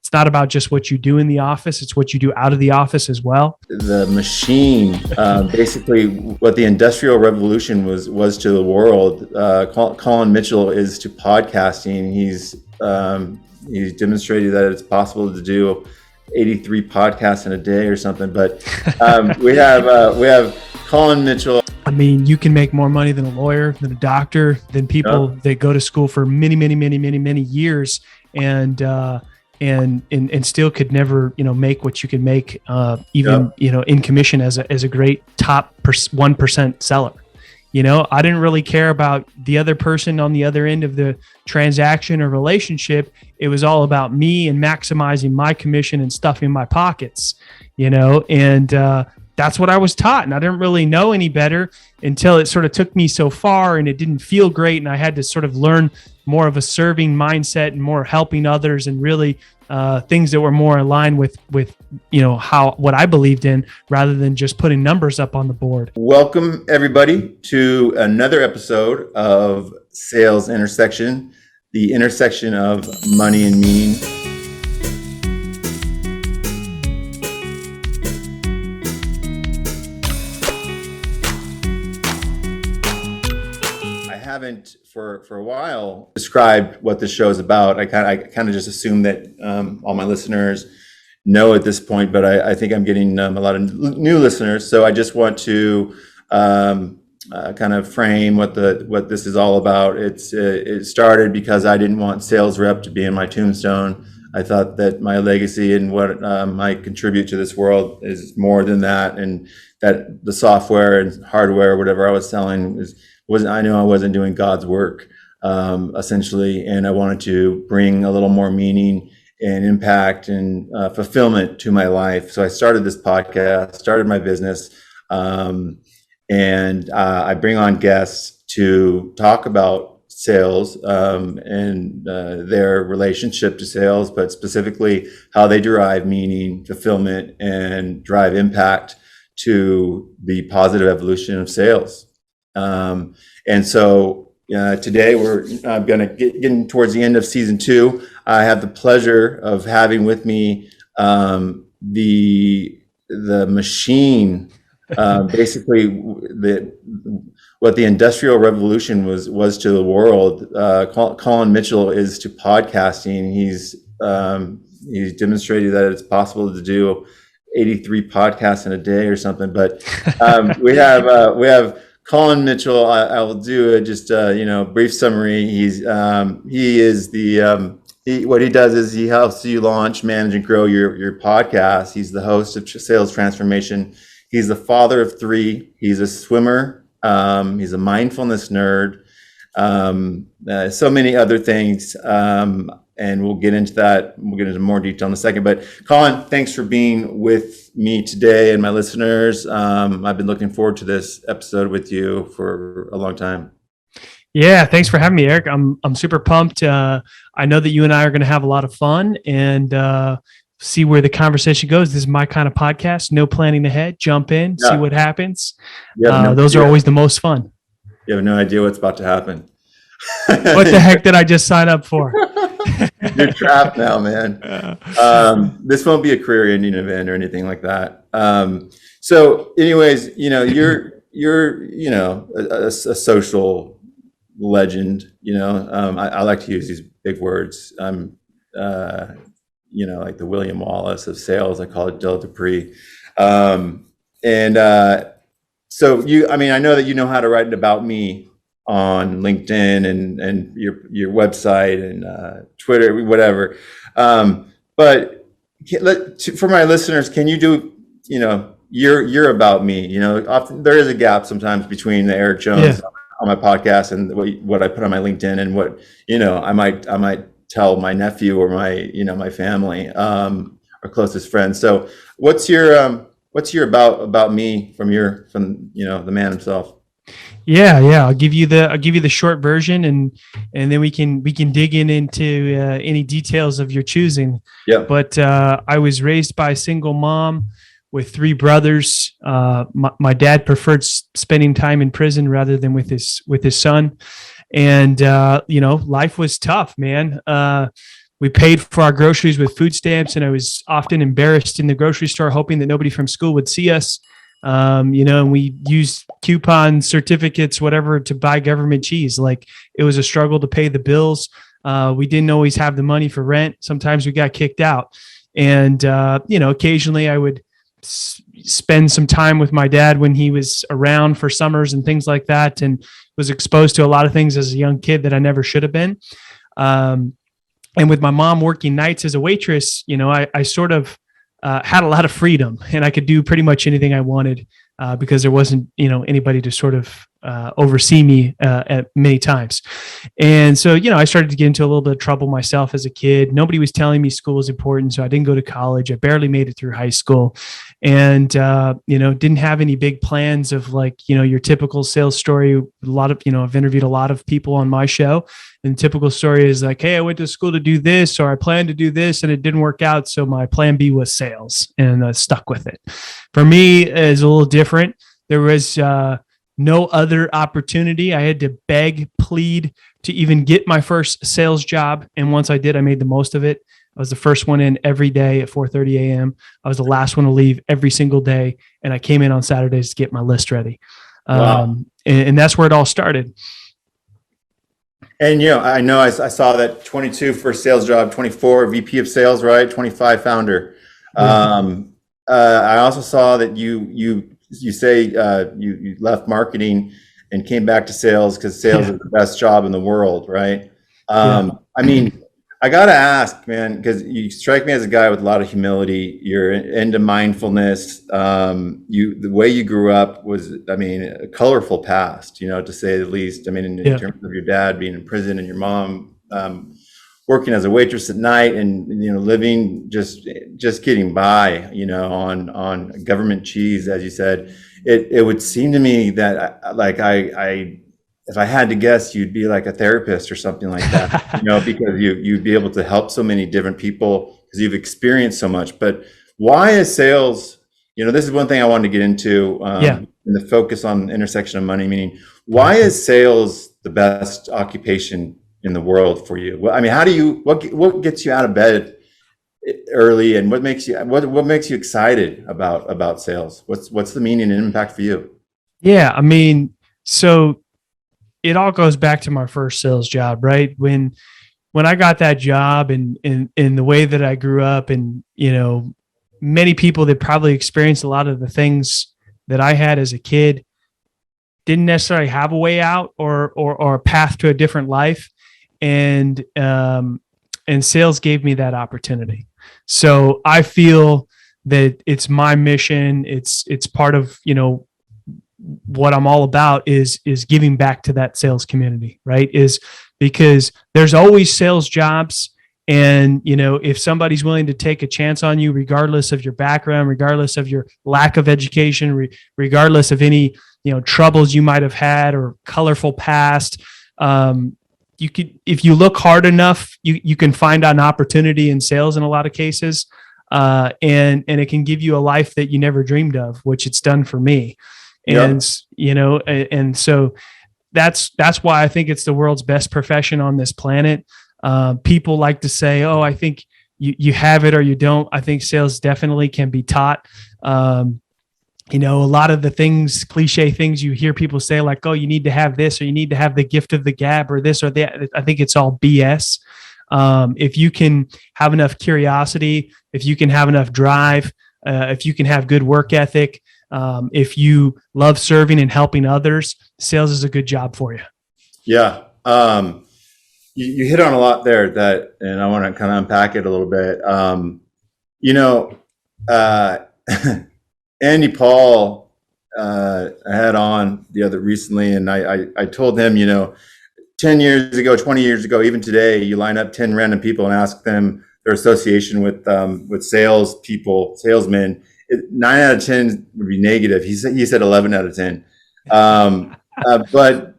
It's not about just what you do in the office. It's what you do out of the office as well. The machine, basically what the Industrial Revolution was to the world, Collin Mitchell is to podcasting. He's demonstrated that it's possible to do 83 podcasts in a day or something. But we have Collin Mitchell. I mean, you can make more money than a lawyer, than a doctor, than people that go to school for many years and still could never, make what you can make, in commission as a great top 1% seller. I didn't really care about the other person on the other end of the transaction or relationship. It was all about me and maximizing my commission and stuffing my pockets, and that's what I was taught. And I didn't really know any better until it sort of took me so far and it didn't feel great. And I had to sort of learn more of a serving mindset and more helping others and really things that were more aligned with what I believed in rather than just putting numbers up on the board. Welcome everybody to another episode of Sales Intersection, the intersection of money and meaning. Haven't for a while described what this show is about. I kind of just assume that all my listeners know at this point, but I think I'm getting a lot of new listeners. So I just want to kind of frame what this is all about. It started because I didn't want sales rep to be in my tombstone. I thought that my legacy and what I contribute to this world is more than that, and that the software and hardware, whatever I was selling, I knew I wasn't doing God's work, essentially, and I wanted to bring a little more meaning and impact and fulfillment to my life. So I started this podcast, started my business, and I bring on guests to talk about sales and their relationship to sales, but specifically how they derive meaning, fulfillment, and drive impact to the positive evolution of sales. And so today we're going to get towards the end of season 2. I have the pleasure of having with me the machine, basically what the Industrial Revolution was to the world. Collin Mitchell is to podcasting. He's demonstrated that it's possible to do 83 podcasts in a day or something. But we have Collin Mitchell. I will do just brief summary. What he does is he helps you launch, manage, and grow your podcast. He's the host of Sales Transformation. He's the father of 3. He's a swimmer. He's a mindfulness nerd. So many other things. And we'll get into that. We'll get into more detail in a second. But Collin, thanks for being with me today and my listeners. I've been looking forward to this episode with you for a long time. Yeah, thanks for having me, Eric. I'm super pumped. I know that you and I are going to have a lot of fun and see where the conversation goes. This is my kind of podcast. No planning ahead. Jump in, see what happens. Those are always the most fun. You have no idea what's about to happen. What the heck did I just sign up for? You're trapped now, man. This won't be a career-ending event or anything like that. So, anyways, you're a social legend. I like to use these big words. I'm, like the William Wallace of sales. I call it Del Dupree. So I know that you know how to write about me on LinkedIn and your website and Twitter, whatever. But for my listeners, can you do, you're about me? Often there is a gap sometimes between the Eric Jones on my podcast and what I put on my LinkedIn and what I might tell my nephew or my family or closest friends. So what's your about me from the man himself? Yeah. I'll give you the short version, and then we can dig into any details of your choosing. Yeah. But I was raised by a single mom with 3 brothers. My dad preferred spending time in prison rather than with his son, and life was tough, man. we paid for our groceries with food stamps, and I was often embarrassed in the grocery store, hoping that nobody from school would see us. And we used coupons, certificates, whatever, to buy government cheese. Like, it was a struggle to pay the bills. We didn't always have the money for rent. Sometimes we got kicked out. And, occasionally I would spend some time with my dad when he was around for summers and things like that, and was exposed to a lot of things as a young kid that I never should have been. And with my mom working nights as a waitress, I sort of had a lot of freedom, and I could do pretty much anything I wanted because there wasn't, anybody to sort of oversee me at many times. And so, I started to get into a little bit of trouble myself as a kid. Nobody was telling me school was important, so I didn't go to college. I barely made it through high school, and didn't have any big plans of, like, your typical sales story. A lot of, I've interviewed a lot of people on my show, and the typical story is like, hey, I went to school to do this, or I planned to do this and it didn't work out, so my plan B was sales, and I stuck with it. For me, it's a little different. There was no other opportunity. I had to beg, plead to even get my first sales job. And once I did, I made the most of it. I was the first one in every day at 4:30 a.m. I was the last one to leave every single day. And I came in on Saturdays to get my list ready. Wow. And that's where it all started. And, I saw that 22 first sales job, 24 VP of sales, right? 25 founder. Mm-hmm. I also saw that you say you left marketing and came back to sales because sales is the best job in the world, right? I mean, I gotta ask, man, because you strike me as a guy with a lot of humility. You're into mindfulness. The way you grew up was, a colorful past, to say the least. In terms of your dad being in prison and your mom working as a waitress at night, and living just getting by, on government cheese, as you said. It would seem to me that I if I had to guess, you'd be like a therapist or something like that, because you'd be able to help so many different people because you've experienced so much. But why is sales? This is one thing I wanted to get into. And the focus on the intersection of money, meaning why is sales the best occupation in the world for you? How do you, what gets you out of bed early, and what makes you excited about sales? What's the meaning and impact for you? Yeah. So it all goes back to my first sales job, right? When I got that job, and in the way that I grew up, and, many people that probably experienced a lot of the things that I had as a kid didn't necessarily have a way out or a path to a different life. And sales gave me that opportunity. So I feel that it's my mission. It's part of, what I'm all about is giving back to that sales community, right? Is because there's always sales jobs. And, if somebody's willing to take a chance on you, regardless of your background, regardless of your lack of education, regardless of any, troubles you might have had or colorful past, you could, if you look hard enough, you can find an opportunity in sales in a lot of cases. And it can give you a life that you never dreamed of, which it's done for me. And, and so that's why I think it's the world's best profession on this planet. People like to say, oh, I think you have it or you don't. I think sales definitely can be taught. A lot of the cliche things you hear people say, like, oh, you need to have this, or you need to have the gift of the gab, or this or that. I think it's all BS. If you can have enough curiosity, if you can have enough drive, if you can have good work ethic, if you love serving and helping others, sales is a good job for you. Yeah. You hit on a lot there and I want to kind of unpack it a little bit. Andy Paul, I had on recently, and I told him, 10 years ago, 20 years ago, even today, you line up 10 random people and ask them their association with salesmen. 9 out of 10 would be negative. He said 11 out of 10. But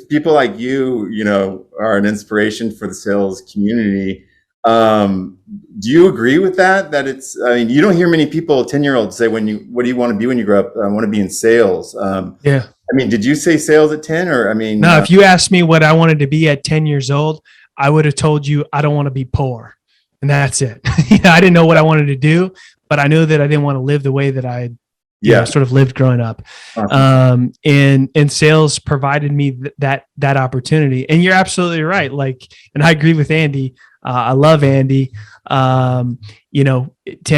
people like you, are an inspiration for the sales community. Do you agree with that? That it's, you don't hear many people, 10-year-olds say, what do you want to be when you grow up? I want to be in sales. Did you say sales at 10 or, No, if you asked me what I wanted to be at 10 years old, I would have told you I don't want to be poor, and that's it. I didn't know what I wanted to do, but I knew that I didn't want to live the way that I sort of lived growing up. Awesome. And sales provided me that opportunity. And you're absolutely right. Like, and I agree with Andy. I love Andy. 10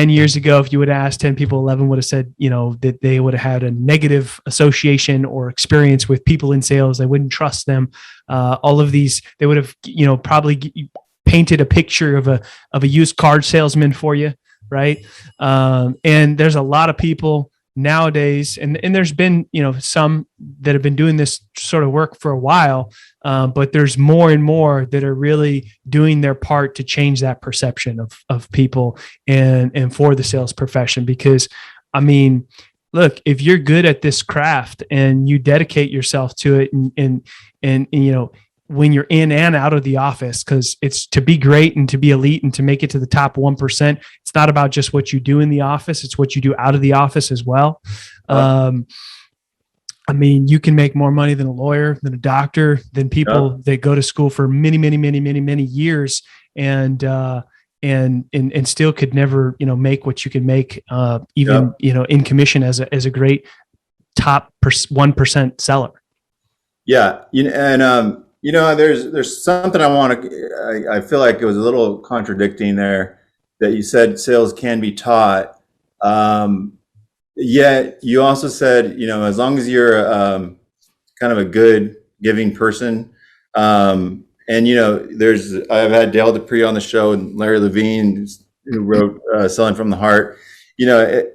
years ago, if you would have asked 10 people, 11 would have said, that they would have had a negative association or experience with people in sales. They wouldn't trust them. All of these, they would have, probably painted a picture of a used car salesman for you. Right. And there's a lot of people nowadays, and there's been, some that have been doing this sort of work for a while, but there's more and more that are really doing their part to change that perception of people and for the sales profession. Because, I mean, look, if you're good at this craft and you dedicate yourself to it and when you're in and out of the office, because it's to be great and to be elite and to make it to the top 1%. It's not about just what you do in the office. It's what you do out of the office as well. I mean, you can make more money than a lawyer, than a doctor, than people that go to school for many, many, many, many, many years and still could never, make what you can make, even, in commission as a great top 1% seller. Yeah. There's something I feel like it was a little contradicting there that you said sales can be taught. Yet you also said, as long as you're kind of a good giving person, I've had Dale Dupree on the show and Larry Levine, who wrote Selling from the Heart. It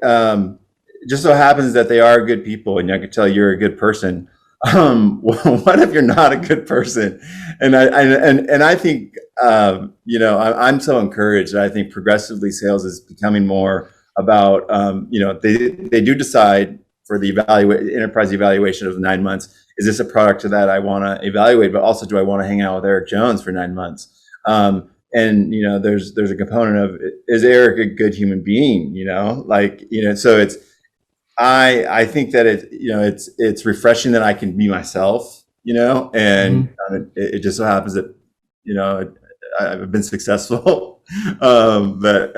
just so happens that they are good people, and I can tell you're a good person. What if you're not a good person? And I think, I'm so encouraged. I think progressively sales is becoming more about, they do decide for the enterprise evaluation of 9 months. Is this a product that I want to evaluate, but also do I want to hang out with Eric Jones for 9 months? There's a component of, is Eric a good human being? So it's, I think that it's refreshing that I can be myself, and it just so happens that, I've been successful, but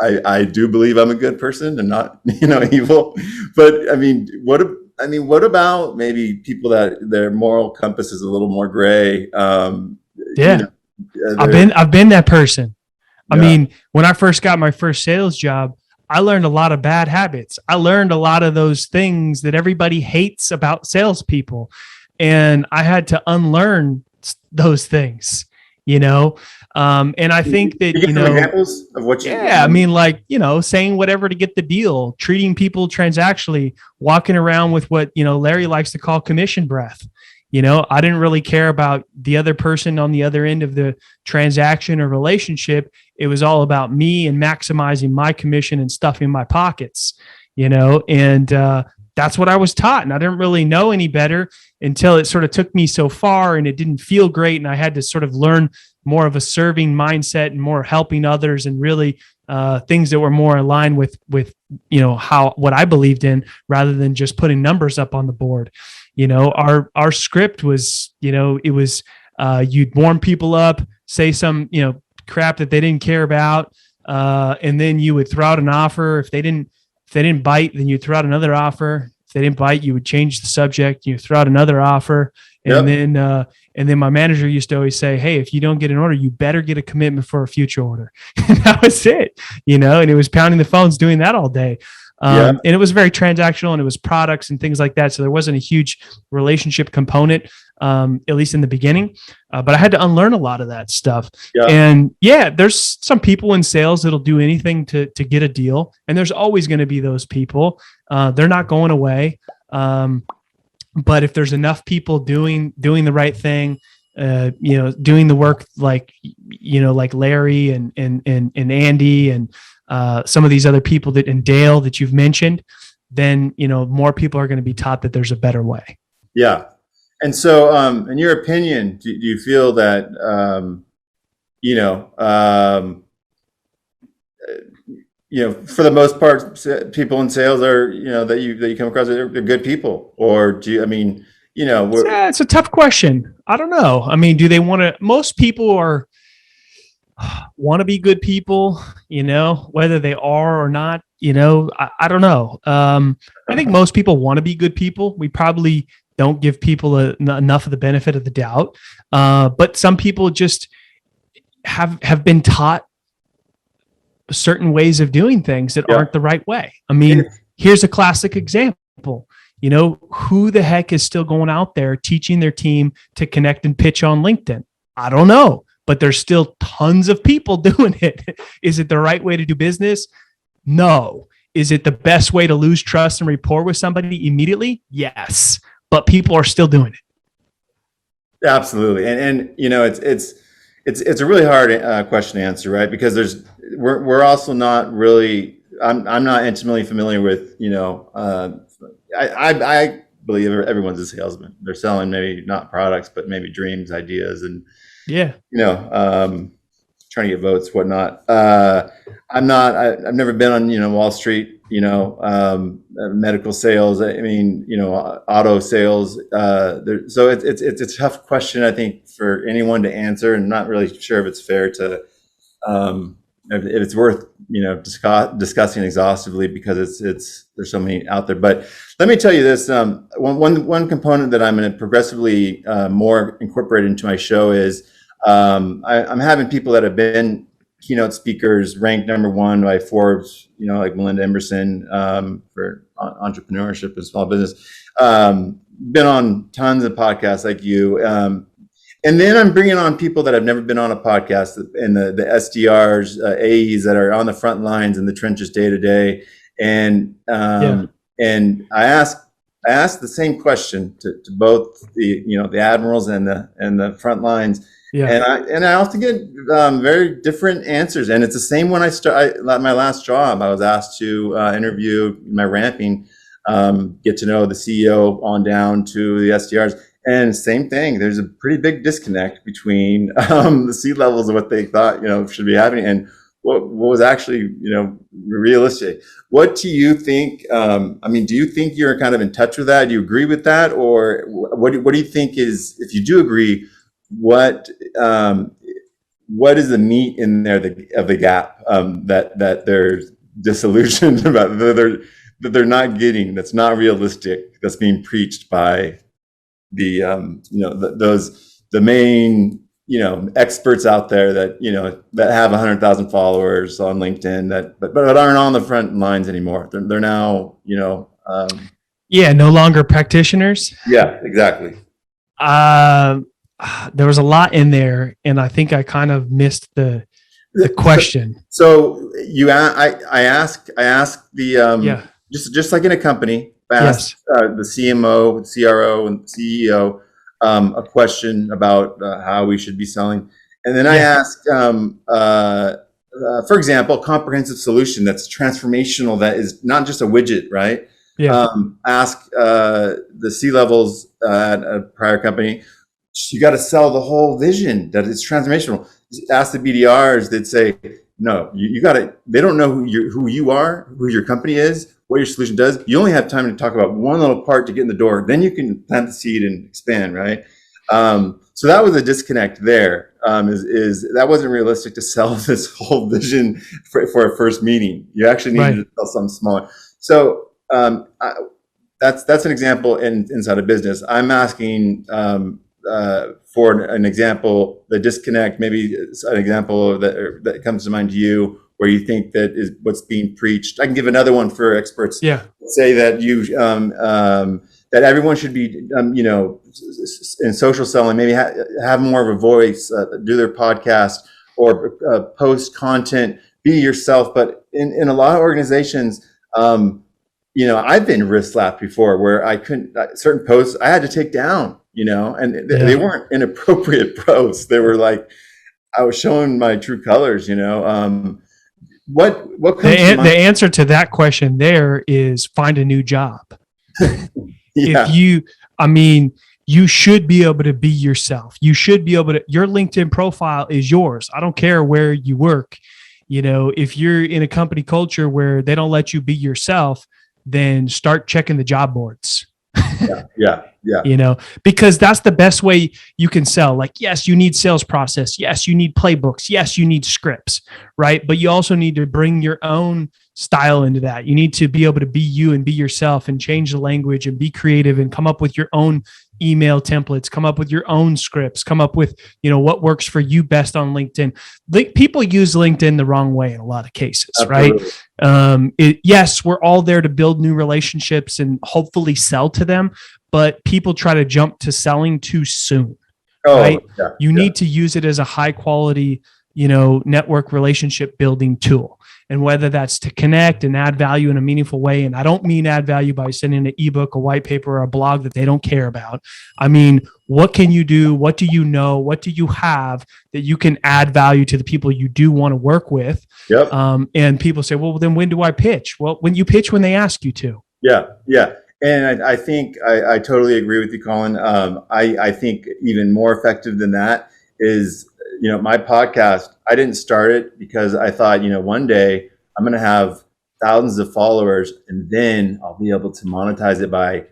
I do believe I'm a good person and not, evil. But I mean, what about maybe people that their moral compass is a little more gray? I've been that person. I mean, when I first got my first sales job, I learned a lot of bad habits. I learned a lot of those things that everybody hates about salespeople. And I had to unlearn those things, and I think that, examples of what you, I mean, like, saying whatever to get the deal, treating people transactionally, walking around with what, Larry likes to call commission breath. I didn't really care about the other person on the other end of the transaction or relationship. It was all about me and maximizing my commission and stuffing my pockets, and that's what I was taught. And I didn't really know any better until it sort of took me so far and it didn't feel great. And I had to sort of learn more of a serving mindset and more helping others and really things that were more aligned with what I believed in rather than just putting numbers up on the board. Our script was, it was you'd warm people up, say some, crap that they didn't care about. And then you would throw out an offer. If they didn't bite, then you throw out another offer. If they didn't bite, you would change the subject. You throw out another offer. And then my manager used to always say, hey, if you don't get an order, you better get a commitment for a future order. And that was it, and it was pounding the phones doing that all day. And it was very transactional and it was products and things like that. So there wasn't a huge relationship component, at least in the beginning. But I had to unlearn a lot of that stuff. Yeah. And there's some people in sales that'll do anything to get a deal. And there's always going to be those people. They're not going away. But if there's enough people doing the right thing, doing the work like Larry and Andy and some of these other people and Dale that you've mentioned, then, more people are going to be taught that there's a better way. Yeah. And so, in your opinion, do you feel that, for the most part, people in sales are, that you come across, they're good people? Or do you, It's a tough question. I don't know. I mean, do they want to? Most people want to be good people, whether they are or not. I don't know. I think most people want to be good people. We probably don't give people enough of the benefit of the doubt. But some people just have been taught certain ways of doing things that aren't the right way. I mean, here's a classic example. Who the heck is still going out there teaching their team to connect and pitch on LinkedIn? I don't know, but there's still tons of people doing it. Is it the right way to do business? No. Is it the best way to lose trust and rapport with somebody immediately? Yes, but people are still doing it. Absolutely. And it's a really hard question to answer, right? Because we're also not really, I'm not intimately familiar with, I believe everyone's a salesman. They're selling maybe not products, but maybe dreams, ideas, and trying to get votes, whatnot. I've never been on Wall Street, medical sales. I mean, auto sales. So it's a tough question, I think, for anyone to answer, and not really sure if it's fair to. If it's worth discussing exhaustively, because there's so many out there. But let me tell you this: one component that I'm going to progressively more incorporate into my show is I'm having people that have been keynote speakers, ranked number one by Forbes, like Melinda Emerson for entrepreneurship and small business. Been on tons of podcasts like you. And then I'm bringing on people that have never been on a podcast, and the SDRs, AEs that are on the front lines in the trenches day to day. And I ask the same question to both the admirals and the front lines. Yeah. And I often get very different answers. And it's the same when my last job. I was asked to interview my ramping, get to know the CEO on down to the SDRs. And same thing, there's a pretty big disconnect between the C-levels of what they thought, should be happening and what was actually, realistic. What do you think? Do you think you're kind of in touch with that? Do you agree with that? Or what do you think is, if you do agree, what is the meat in there of the gap that they're disillusioned about, that they're not getting, that's not realistic, that's being preached by the the main experts out there that that have 100,000 followers on LinkedIn but aren't on the front lines anymore. They're now no longer practitioners. Yeah, exactly. There was a lot in there, and I think I kind of missed the question. So I ask the just like in a company. Ask the CMO, CRO, and CEO a question about how we should be selling. And then I ask, for example, a comprehensive solution that's transformational, that is not just a widget, right? Yeah. Ask the C-levels at a prior company, you got to sell the whole vision that it's transformational. Ask the BDRs, they'd say, no, you got to, they don't know who you are, who your company is, what your solution does. You only have time to talk about one little part to get in the door. Then you can plant the seed and expand, right? So that was a disconnect there. Is that wasn't realistic to sell this whole vision for a first meeting. You actually needed to sell something smaller. So that's an example inside of business. I'm asking for an example, the disconnect, maybe an example that comes to mind to you, where you think that is what's being preached. I can give another one for experts. Yeah. Say that that everyone should be, in social selling, maybe have more of a voice, do their podcast or post content, be yourself. But in a lot of organizations, I've been wrist slapped before, where I couldn't, certain posts I had to take down, and they weren't inappropriate posts. They were like, I was showing my true colors, What comes to mind? The answer to that question there is find a new job. Yeah. You should be able to be yourself. You should be able to, your LinkedIn profile is yours. I don't care where you work. If you're in a company culture where they don't let you be yourself, then start checking the job boards. Yeah. You know, because that's the best way you can sell. Like, yes, you need sales process. Yes, you need playbooks. Yes, you need scripts, right? But you also need to bring your own style into that. You need to be able to be you and be yourself and change the language and be creative and come up with your own email templates, come up with your own scripts, come up with, you know, what works for you best on LinkedIn. People use LinkedIn the wrong way in a lot of cases, Absolutely. right? Yes, we're all there to build new relationships and hopefully sell to them, but people try to jump to selling too soon, right? You need to use it as a high quality, you know, network relationship building tool. And whether that's to connect and add value in a meaningful way. And I don't mean add value by sending an ebook, a white paper, or a blog that they don't care about. I mean, what can you do? What do you know? What do you have that you can add value to the people you do want to work with? Yep. And people say, well, then when do I pitch? Well, when you pitch, when they ask you to. Yeah. And I think I totally agree with you, Collin. I think even more effective than that is, you know, my podcast, I didn't start it because I thought, you know, one day I'm going to have thousands of followers and then I'll be able to monetize it by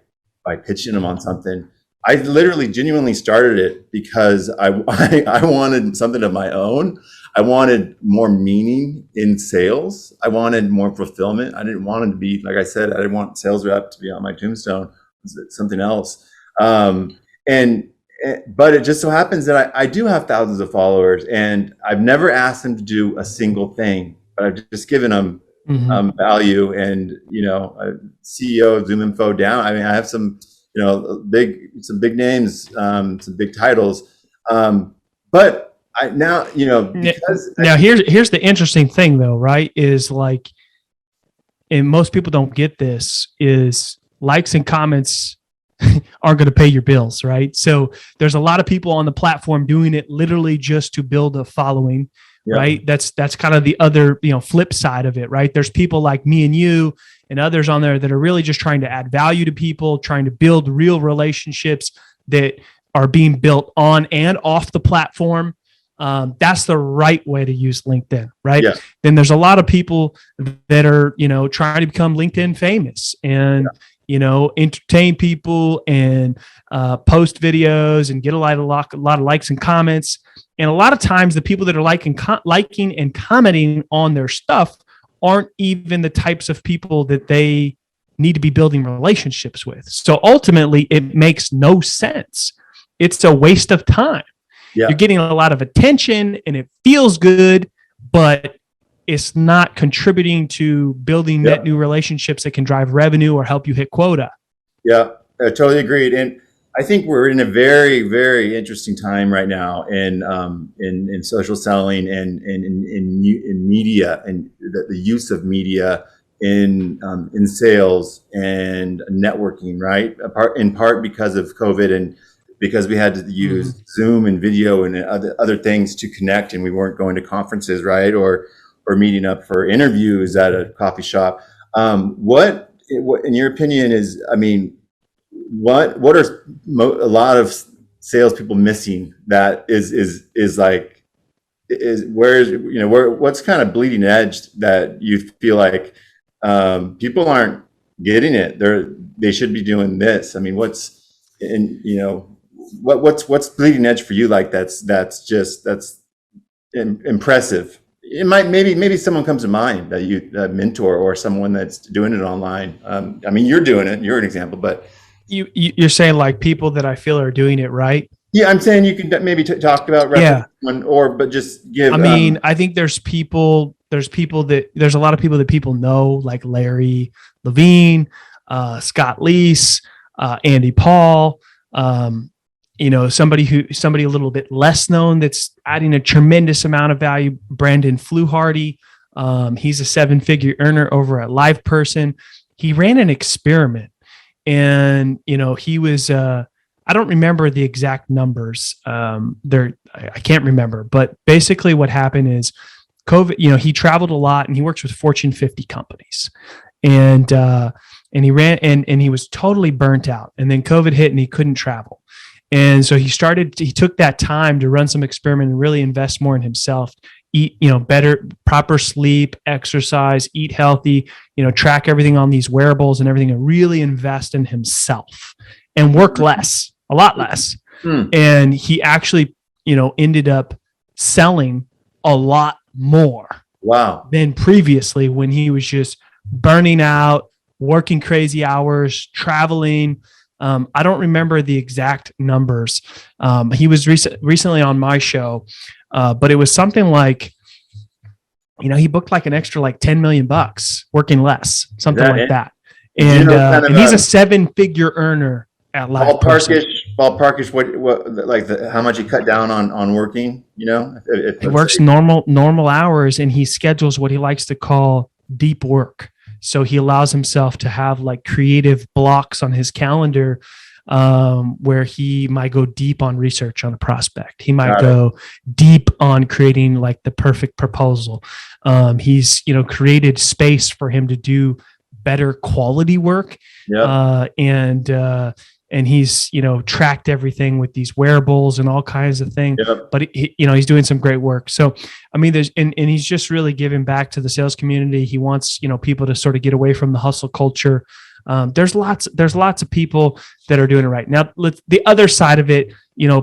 pitching them on something. I literally genuinely started it because I wanted something of my own. I wanted more meaning in sales. I wanted more fulfillment. I didn't want it to be, like I said, I didn't want sales rep to be on my tombstone. It's something else. But it just so happens that I do have thousands of followers and I've never asked them to do a single thing, but I've just given them value. And, you know, CEO of Zoom Info down. I mean, I have some, you know, some big names, some big titles. But now, you know, here's the interesting thing though, right? Is like, and most people don't get this, is likes and comments aren't going to pay your bills, right? So there's a lot of people on the platform doing it literally just to build a following, right? That's kind of the other, you know, flip side of it, right? There's people like me and you and others on there that are really just trying to add value to people, trying to build real relationships that are being built on and off the platform. That's the right way to use LinkedIn, right? Yeah. Then there's a lot of people that are, you know, trying to become LinkedIn famous and, you know, entertain people and post videos and get a lot of likes and comments. And a lot of times the people that are liking and commenting on their stuff aren't even the types of people that they need to be building relationships with. So ultimately it makes no sense. It's a waste of time. Yeah. You're getting a lot of attention and it feels good, but it's not contributing to building net new relationships that can drive revenue or help you hit quota. Yeah, I totally agreed. And I think we're in a very, very interesting time right now in social selling and in media and the use of media in sales and networking, right? In part because of COVID and because we had to use Zoom and video and other things to connect, and we weren't going to conferences, right? Or meeting up for interviews at a coffee shop. What in your opinion is, I mean, what are a lot of salespeople missing that is like, what's kind of bleeding edge that you feel like people aren't getting it? They should be doing this. I mean, what's bleeding edge for you? Like that's impressive. It might maybe someone comes to mind that a mentor or someone that's doing it online. I mean, you're doing it. You're an example, but you're saying like people that I feel are doing it right. Yeah, I'm saying you can maybe talk about one, but just give. I mean, I think there's a lot of people that people know, like Larry Levine, Scott Leese, Andy Paul. Somebody a little bit less known that's adding a tremendous amount of value. Brandon Fluharty. He's a 7-figure earner over at LivePerson. He ran an experiment, and he was. I don't remember the exact numbers. I can't remember, but basically what happened is COVID. He traveled a lot, and he works with Fortune 50 companies, and he ran and he was totally burnt out. And then COVID hit, and he couldn't travel. And so he took that time to run some experiment and really invest more in himself, eat, better, proper sleep, exercise, eat healthy, track everything on these wearables and everything, and really invest in himself and work less, a lot less. And he actually, ended up selling a lot more than previously, when he was just burning out, working crazy hours, traveling. I don't remember the exact numbers. He was recently on my show, but it was something like, he booked like an extra like $10 million working less, something like that. And and he's a 7-figure earner at ballparkish. What like how much he cut down on working? If he works normal hours, and he schedules what he likes to call deep work. So he allows himself to have like creative blocks on his calendar, where he might go deep on research on a prospect. He might go deep on creating like the perfect proposal. He's, created space for him to do better quality work. And he's, tracked everything with these wearables and all kinds of things, but he's doing some great work. So, I mean, and he's just really giving back to the sales community. He wants, people to sort of get away from the hustle culture. There's lots of people that are doing it right now. The other side of it,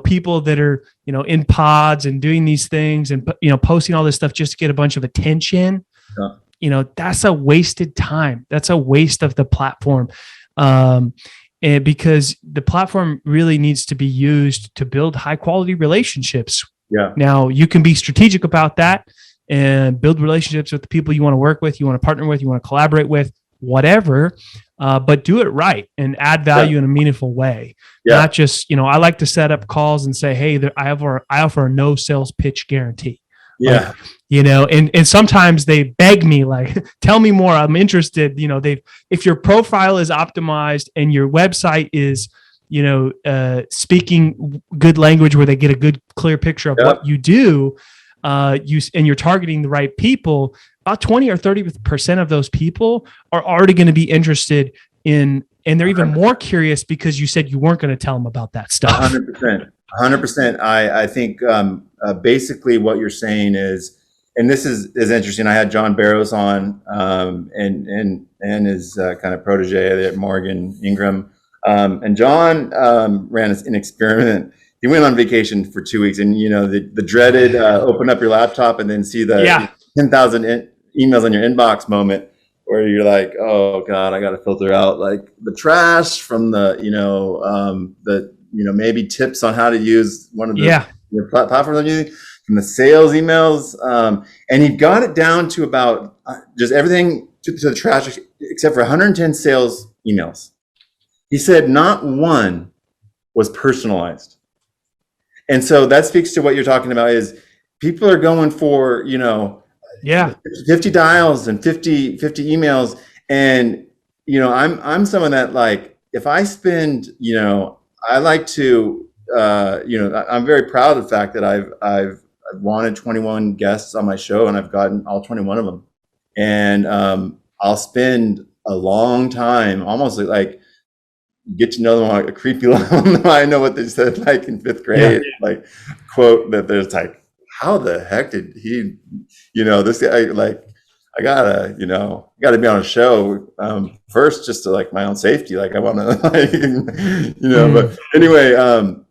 people that are, in pods and doing these things and, posting all this stuff just to get a bunch of attention. That's a wasted time. That's a waste of the platform. And because the platform really needs to be used to build high quality relationships. Now you can be strategic about that and build relationships with the people you want to work with, you want to partner with, you want to collaborate with, whatever, but do it right and add value in a meaningful way. Not just, I like to set up calls and say, hey, I offer a no sales pitch guarantee. And sometimes they beg me, like, tell me more. I'm interested. If your profile is optimized and your website is, speaking good language where they get a good, clear picture of what you do, and you're targeting the right people, about 20 or 30% of those people are already going to be interested in, and they're even more curious because you said you weren't going to tell them about that stuff. 100%. I think basically what you're saying is, and this is interesting. I had John Barrows on, and his kind of protege at Morgan Ingram, and John ran an experiment. He went on vacation for 2 weeks, and the dreaded open up your laptop and then see the 10,000 emails on your inbox moment, where you're like, oh God, I got to filter out like the trash from the maybe tips on how to use one of the platforms I'm using, from the sales emails. And he got it down to about just everything to the trash, except for 110 sales emails. He said not one was personalized. And so that speaks to what you're talking about, is people are going for, 50 dials and 50 emails. And, I'm someone that, like, if I spend, I like to, I'm very proud of the fact that I've wanted 21 guests on my show, and I've gotten all 21 of them. And I'll spend a long time, almost like get to know them on a creepy level. I know what they said like in 5th grade, like quote that there's like, how the heck did he, this guy, like, I gotta be on a show first, just to like my own safety. Like I want to, but anyway, I'm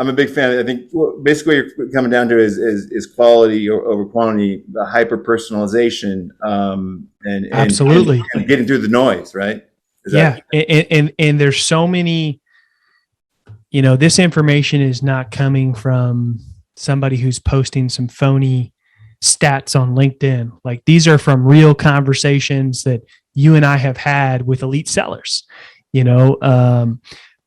a big fan. I think basically what you're coming down to is quality over quantity, the hyper personalization, and absolutely, and getting through the noise, right? And there's so many, this information is not coming from somebody who's posting some phony stats on LinkedIn. Like, these are from real conversations that you and I have had with elite sellers.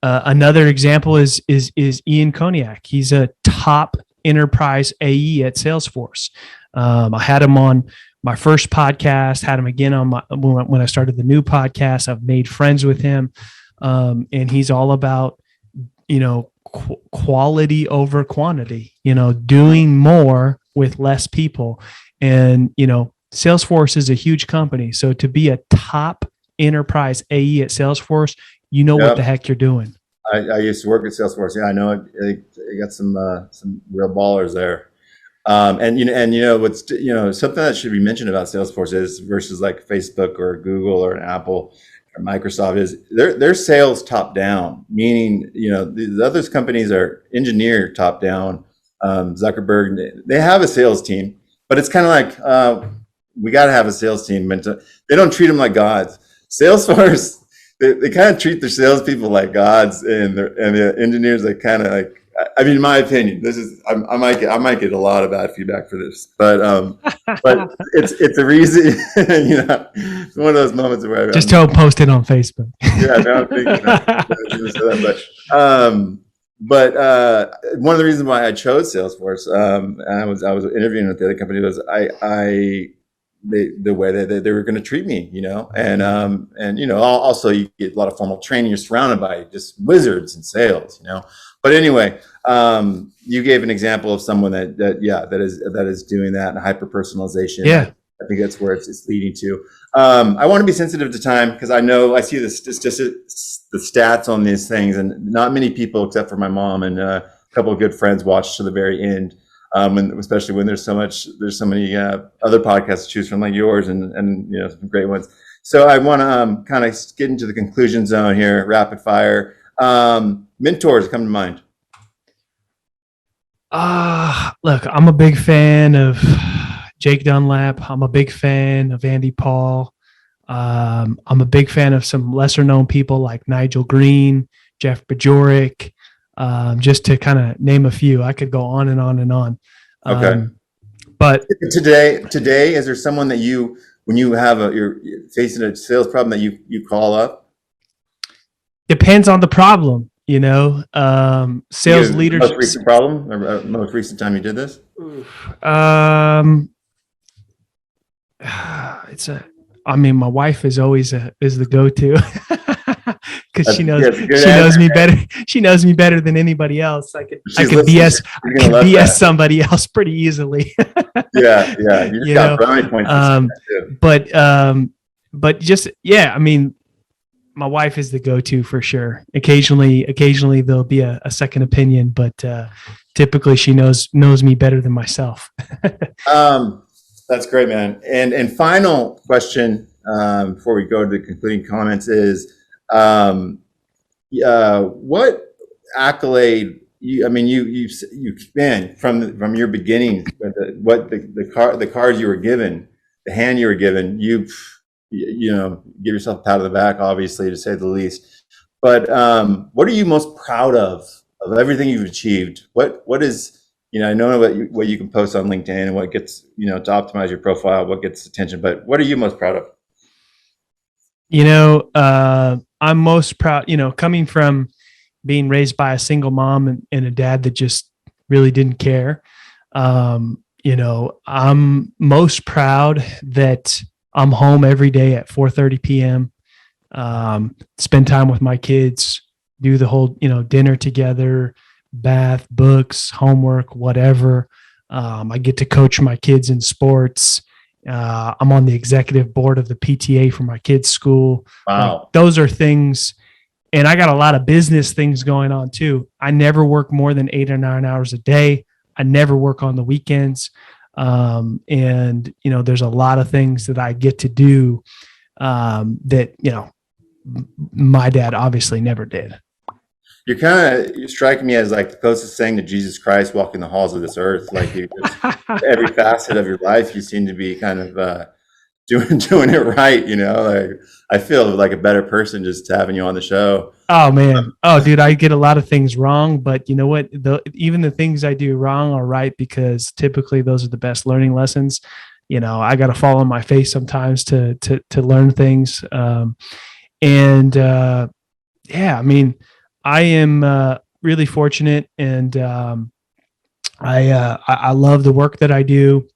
Another example is Ian Koniak. He's a top enterprise AE at Salesforce. I had him on my first podcast, had him again on when I started the new podcast. I've made friends with him. And he's all about, quality over quantity, doing more with less people. And, Salesforce is a huge company. So to be a top enterprise AE at Salesforce, what the heck you're doing. I used to work at Salesforce. Yeah, I know it. They got some real ballers there. What's something that should be mentioned about Salesforce is versus like Facebook or Google or an Apple or Microsoft is their sales top down, meaning the other companies are engineer top down. Zuckerberg, they have a sales team, but it's kind of like we got to have a sales team. But they don't treat them like gods. Salesforce, they kind of treat their salespeople like gods, and the engineers like kind of like. I mean, in my opinion, this is I might get a lot of bad feedback for this, but it's a reason. It's one of those moments where just don't post it on Facebook. Yeah, no, but one of the reasons why I chose Salesforce, I was interviewing with the other company was the way that they were going to treat me, also you get a lot of formal training. You're surrounded by just wizards in sales, But anyway, you gave an example of someone that is doing that and hyper personalization. Yeah, I think that's where it's leading to. I want to be sensitive to time because I see the stats on these things, and not many people, except for my mom and a couple of good friends, watch to the very end. Especially when there's so many other podcasts to choose from, like yours, and some great ones. So I want to kind of get into the conclusion zone here, rapid fire. Mentors come to mind. Look, I'm a big fan of Jake Dunlap. I'm a big fan of Andy Paul. I'm a big fan of some lesser known people like Nigel Green, Jeff Bajorek. Just to kind of name a few. I could go on and on and on. Okay. But today, is there someone that when you're facing a sales problem that you call up? Depends on the problem, sales leadership. Most recent problem or most recent time you did this? My wife is always is the go-to. Because she knows me better. She knows me better than anybody else. I could BS somebody else pretty easily. Yeah. You just got brownie points. But just my wife is the go-to for sure. Occasionally there'll be a second opinion, but typically she knows me better than myself. That's great, man. And final question before we go to the concluding comments is. What accolade you man from your beginning, the cards you were given, the hand you were given, give yourself a pat on the back, obviously, to say the least. But what are you most proud of everything you've achieved? What is I know what you can post on LinkedIn and what gets to optimize your profile, what gets attention, but what are you most proud of? I'm most proud, coming from being raised by a single mom and a dad that just really didn't care. I'm most proud that I'm home every day at 4:30 p.m. Spend time with my kids, do the whole, dinner together, bath, books, homework, whatever. I get to coach my kids in sports. I'm on the executive board of the PTA for my kids' school. Wow. Those are things. And I got a lot of business things going on too. I never work more than 8 or 9 hours a day. I never work on the weekends. There's a lot of things that I get to do that, my dad obviously never did. You're striking me as like the closest thing to Jesus Christ walking the halls of this earth. Like every facet of your life, you seem to be kind of doing it right. Like I feel like a better person just having you on the show. Oh man. Oh dude, I get a lot of things wrong, but you know what? Even the things I do wrong are right because typically those are the best learning lessons. I got to fall on my face sometimes to learn things. I am really fortunate, and I love the work that I do.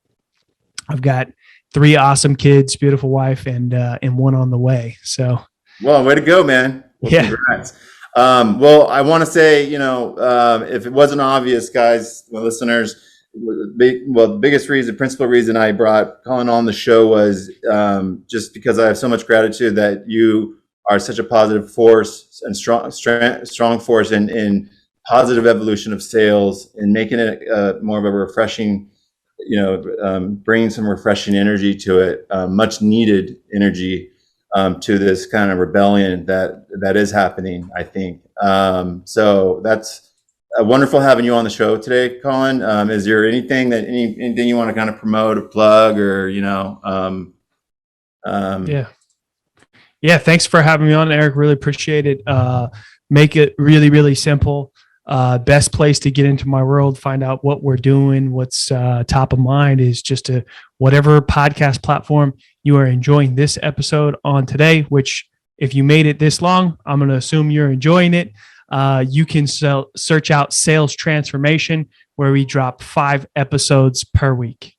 I've got 3 awesome kids, beautiful wife, and one on the way. So, well, way to go, man. Well, yeah. Congrats. I want to say, if it wasn't obvious, guys, the listeners, the biggest reason, principal reason I brought Collin on the show was just because I have so much gratitude that you are such a positive force and strong force in positive evolution of sales and making it more of a refreshing bringing some refreshing energy to it, much needed energy to this kind of rebellion that is happening, I think. So that's wonderful having you on the show today, Collin. Is there anything you want to kind of promote or plug, or Yeah, thanks for having me on, Eric. Really appreciate it. Make it really, really simple. Best place to get into my world, find out what we're doing, what's top of mind, is just to whatever podcast platform you are enjoying this episode on today, which if you made it this long, I'm going to assume you're enjoying it. You can search out Sales Transformation, where we drop 5 episodes per week.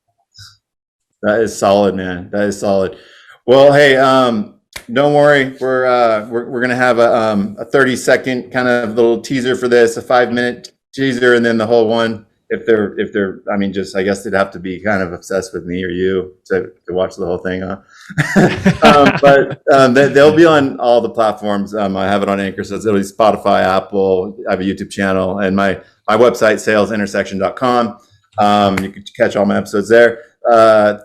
That is solid, man. That is solid. Well, hey, don't worry. We're gonna have a 30-second kind of little teaser for this, a 5-minute teaser, and then the whole one. If they're, I guess they'd have to be kind of obsessed with me or you to watch the whole thing, huh? But they'll be on all the platforms. I have it on Anchor, so it'll be Spotify, Apple. I have a YouTube channel, and my website, salesintersection.com. You can catch all my episodes there.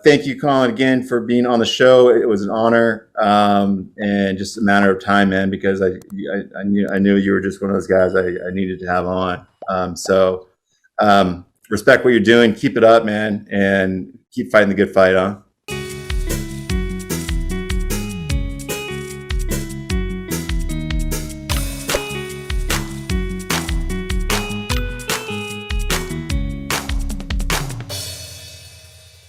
Thank you, Collin, again for being on the show. It was an honor, and just a matter of time, man, because I knew you were just one of those guys I needed to have on. Respect what you're doing. Keep it up, man, and keep fighting the good fight, huh?